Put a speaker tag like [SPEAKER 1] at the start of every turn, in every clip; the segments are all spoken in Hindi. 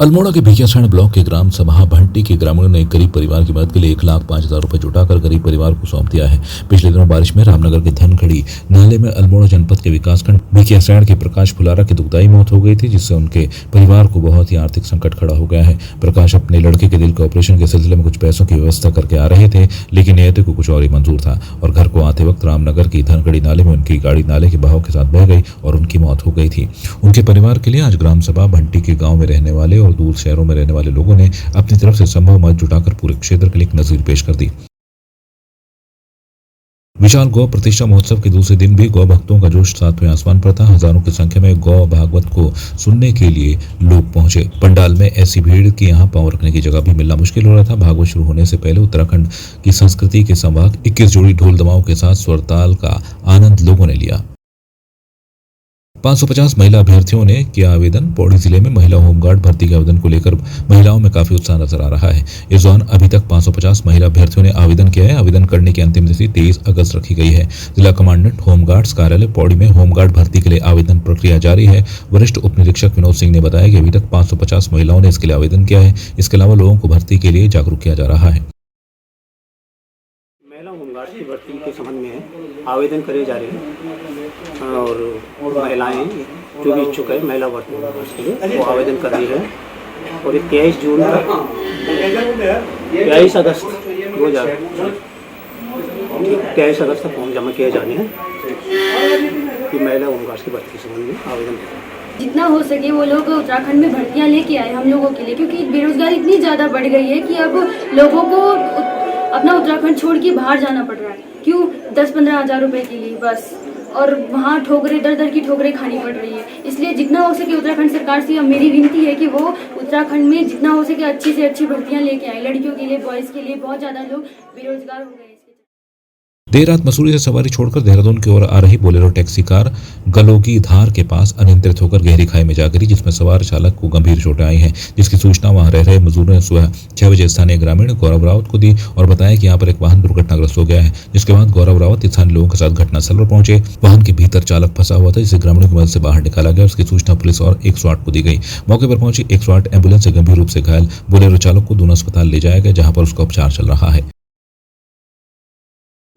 [SPEAKER 1] अल्मोड़ा के भिकियासैंण ब्लॉक के ग्राम सभा भंटी के ग्रामीणों ने एक गरीब परिवार की मदद के लिए 1,05,000 रुपए जुटाकर गरीब परिवार को सौंप दिया है। पिछले दिनों बारिश में रामनगर के धनखड़ी नाले में अल्मोड़ा जनपद के विकासखंड भिकियासैंण के प्रकाश फुलारा की दुखदायी मौत हो गई थी, जिससे उनके परिवार को बहुत ही आर्थिक संकट खड़ा हो गया है। प्रकाश अपने लड़के के दिल के ऑपरेशन के सिलसिले में कुछ पैसों की व्यवस्था करके आ रहे थे, लेकिन नियति को कुछ और ही मंजूर था और घर को आते वक्त रामनगर की धनखड़ी नाले में उनकी गाड़ी नाले के बहाव के साथ बह गई और उनकी मौत हो गई थी। उनके परिवार के लिए आज ग्राम सभा भंटी के गाँव में रहने वाले और दूर शहरों में रहने वाले लोगों ने अपनी तरफ से संभव मदद जुटाकर पूरे क्षेत्र के लिए एक नजीर पेश कर दी। विशाल गौ प्रतिष्ठा महोत्सव के दूसरे दिन भी गौ भक्तों का जोश सातवें आसमान पर था। हजारों की संख्या में गौ भागवत को सुनने के लिए लोग पहुंचे। पंडाल में ऐसी भीड़ कि यहां पांव रखने की जगह भी मिलना मुश्किल हो रहा था। भागवत शुरू होने से पहले उत्तराखंड की संस्कृति के संवाद 21 जोड़ी ढोल दमाओं के साथ स्वरताल का आनंद लोगों ने लिया। 550 महिला अभ्यर्थियों ने किया आवेदन। पौड़ी जिले में महिला होमगार्ड भर्ती के आवेदन को लेकर महिलाओं में काफी उत्साह नजर आ रहा है। इस दौरान अभी तक 550 महिला अभ्यर्थियों ने आवेदन किया है। आवेदन करने की अंतिम तिथि 23 अगस्त रखी गई है। जिला कमांडेंट होमगार्ड्स कार्यालय पौड़ी में होमगार्ड भर्ती के लिए आवेदन प्रक्रिया जारी है। वरिष्ठ उप निरीक्षक विनोद सिंह ने बताया कि अभी तक 550 महिलाओं ने इसके लिए आवेदन किया है। इसके अलावा लोगों को भर्ती के लिए जागरूक किया जा रहा है।
[SPEAKER 2] महिला होमगार्ड की भर्ती के संबंध में आवेदन करे जा रहे हैं और महिलाएं जो भी इच्छुक है महिला भर्ती के लिए वो आवेदन कर रही है और 23 जून तक 23 अगस्त 23 अगस्त तक फॉर्म जमा किए जाने हैं कि महिला होमगार्ड की भर्ती के संबंध में आवेदन करें।
[SPEAKER 3] जितना हो सके वो लोग उत्तराखंड में भर्तियां लेके आए हम लोगों के लिए, क्योंकि बेरोजगारी इतनी ज़्यादा बढ़ गई है कि अब लोगों को अपना उत्तराखंड छोड़ के बाहर जाना पड़ रहा है। क्यों? 10-15 हज़ार रुपए के लिए बस, और वहाँ ठोकरें दर की ठोकरें खानी पड़ रही है। इसलिए जितना हो सके उत्तराखंड सरकार से अब मेरी विनती है कि वो उत्तराखंड में जितना हो सके अच्छी से अच्छी भर्तियां लेके आए। लड़कियों के लिए, बॉयज़ के लिए बहुत ज़्यादा लोग बेरोजगार हो गए।
[SPEAKER 1] देर रात मसूरी से सवारी छोड़कर देहरादून की ओर आ रही बोलेरो टैक्सी कार गलोगी धार के पास अनियंत्रित होकर गहरी खाई में जा गिरी, जिसमें सवार चालक को गंभीर चोटें आई हैं। जिसकी सूचना वहां रह रहे मजदूरों ने सुबह 6 बजे स्थानीय ग्रामीण गौरव रावत को दी और बताया कि यहाँ पर एक वाहन दुर्घटनाग्रस्त हो गया है। जिसके बाद गौरव रावत स्थानीय लोगों के साथ घटनास्थल पर पहुंचे। वाहन के भीतर चालक फंसा हुआ था, जिसे ग्रामीणों की मदद से बाहर निकाला गया। उसकी सूचना पुलिस और 108 को दी गई। मौके पर पहुंची 108 एम्बुलेंस से गंभीर रूप से घायल बोलेरो चालक को दून अस्पताल ले जाया गया, जहां पर उसका उपचार चल रहा है।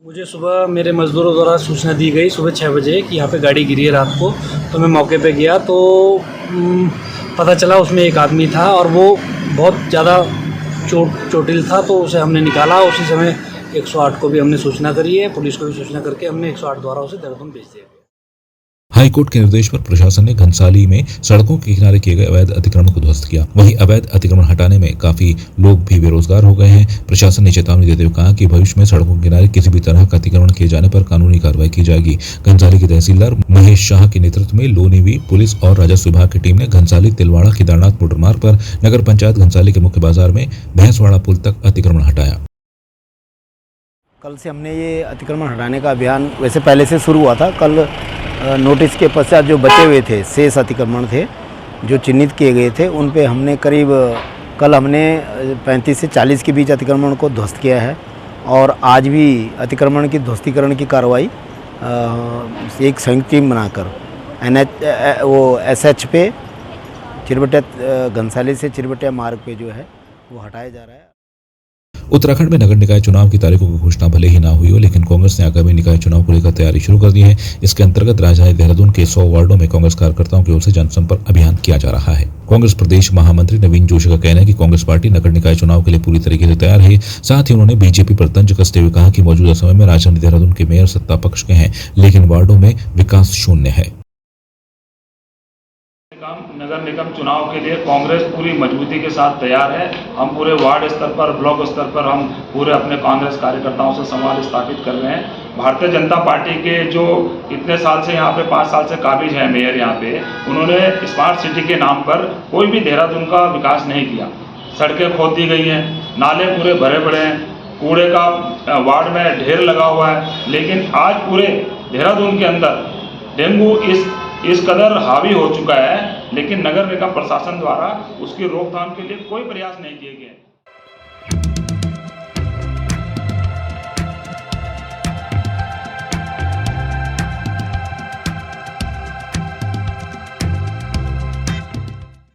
[SPEAKER 4] मुझे सुबह मेरे मज़दूरों द्वारा सूचना दी गई सुबह 6 बजे कि यहाँ पे गाड़ी गिरी है रात को। तो मैं मौके पे गया तो पता चला उसमें एक आदमी था और वो बहुत ज़्यादा चोटिल था। तो उसे हमने निकाला। उसी समय 108 को भी हमने सूचना करी है, पुलिस को भी सूचना करके हमने 108 द्वारा उसे देहरादून भेज दिया।
[SPEAKER 1] हाईकोर्ट के निर्देश पर प्रशासन ने घनसाली में सड़कों के किनारे किए गए अवैध अतिक्रमण को ध्वस्त किया। वहीं अवैध अतिक्रमण हटाने में काफी लोग भी बेरोजगार हो गए हैं। प्रशासन ने चेतावनी देते हुए कहा कि भविष्य में सड़कों के किनारे किसी भी तरह का अतिक्रमण किए जाने पर कानूनी कार्रवाई की जाएगी। घनसाली के तहसीलदार महेश शाह के नेतृत्व में लोनीवी पुलिस और राजस्व विभाग की टीम ने घनसाली तिलवाड़ा केदारनाथ मोटर मार्ग पर नगर पंचायत घनसाली के मुख्य बाजार में भैंसवाड़ा पुल तक अतिक्रमण हटाया।
[SPEAKER 5] कल से हमने ये अतिक्रमण हटाने का अभियान वैसे पहले से शुरू हुआ था। कल नोटिस के पश्चात जो बचे हुए थे शेष अतिक्रमण थे जो चिन्हित किए गए थे, उन पे हमने करीब कल हमने 35 से 40 के बीच अतिक्रमण को ध्वस्त किया है और आज भी अतिक्रमण की ध्वस्तीकरण की कार्रवाई एक संयुक्त टीम बनाकर SH पे चिरबटिया घनसाली से चिरबटिया मार्ग पे जो है वो हटाया जा रहा है।
[SPEAKER 1] उत्तराखंड में नगर निकाय चुनाव की तारीखों की घोषणा भले ही ना हुई हो, लेकिन कांग्रेस ने आगामी निकाय चुनाव को लेकर तैयारी शुरू कर दी है। इसके अंतर्गत राजधानी देहरादून के 100 वार्डों में कांग्रेस कार्यकर्ताओं की ओर से जनसंपर्क अभियान किया जा रहा है। कांग्रेस प्रदेश महामंत्री नवीन जोशी का कहना है कि कांग्रेस पार्टी नगर निकाय चुनाव के लिए पूरी तरीके से तैयार है। साथ ही उन्होंने बीजेपी पर तंज कसते हुए कहा कि मौजूदा समय में राजधानी देहरादून के मेयर सत्ता पक्ष के हैं, लेकिन वार्डों में विकास शून्य है।
[SPEAKER 6] नगर निगम चुनाव के लिए कांग्रेस पूरी मजबूती के साथ तैयार है। हम पूरे वार्ड स्तर पर, ब्लॉक स्तर पर हम पूरे अपने कांग्रेस कार्यकर्ताओं से संवाद स्थापित कर रहे हैं। भारतीय जनता पार्टी के जो इतने साल से यहाँ पे 5 साल से काबिज है मेयर यहाँ पे, उन्होंने स्मार्ट सिटी के नाम पर कोई भी देहरादून का विकास नहीं किया। सड़कें खोद दी गई हैं, नाले पूरे भरे पड़े हैं, कूड़े का वार्ड में ढेर लगा हुआ है। लेकिन आज पूरे देहरादून के अंदर डेंगू इस कदर हावी हो चुका है, लेकिन नगर निगम प्रशासन द्वारा उसकी रोकथाम के लिए कोई प्रयास नहीं किए गए।